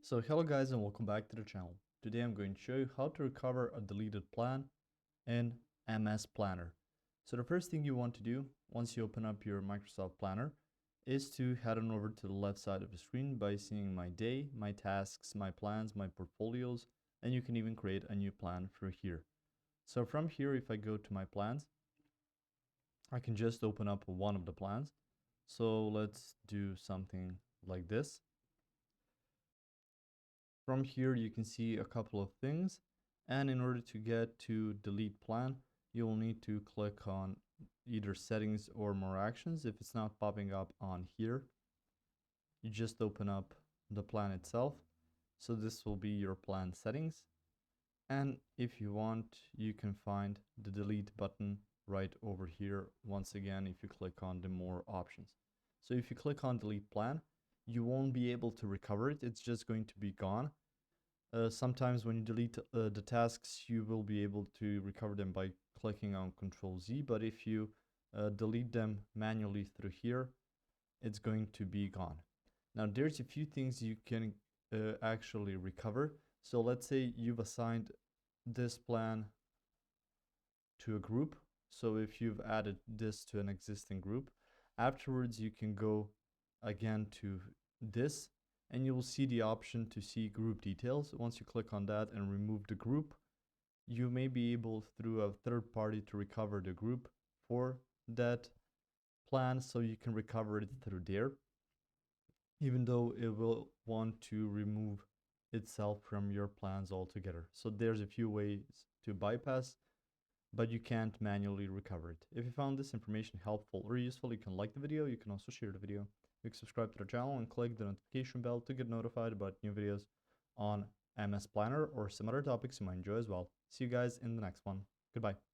So hello guys and welcome back to the channel. Today I'm going to show you how to recover a deleted plan in MS Planner. So the first thing you want to do once you open up your Microsoft Planner is to head on over to the left side of the screen by seeing my day, my tasks, my plans, my portfolios, and you can even create a new plan through here. So from here, if I go to my plans, I can just open up one of the plans. So let's do something like this. From here, you can see a couple of things. And in order to get to delete plan, you'll need to click on either settings or more actions. If it's not popping up on here, you just open up the plan itself. So this will be your plan settings. And if you want, you can find the delete button right over here. Once again, if you click on the more options. So if you click on delete plan, you won't be able to recover it. It's just going to be gone. Sometimes when you delete the tasks, you will be able to recover them by clicking on Control Z, but if you delete them manually through here, it's going to be gone. Now there's a few things you can actually recover. So let's say you've assigned this plan to a group. So if you've added this to an existing group, afterwards you can go again to this and you will see the option to see group details. Once you click on that and remove the group, you may be able through a third party to recover the group for that plan, so you can recover it through there, even though it will want to remove itself from your plans altogether. So there's a few ways to bypass, but you can't manually recover it. If you found this information helpful or useful, you can like the video. You can also share the video. You can subscribe to the channel and click the notification bell to get notified about new videos on MS Planner or some other topics you might enjoy as well. See you guys in the next one. Goodbye.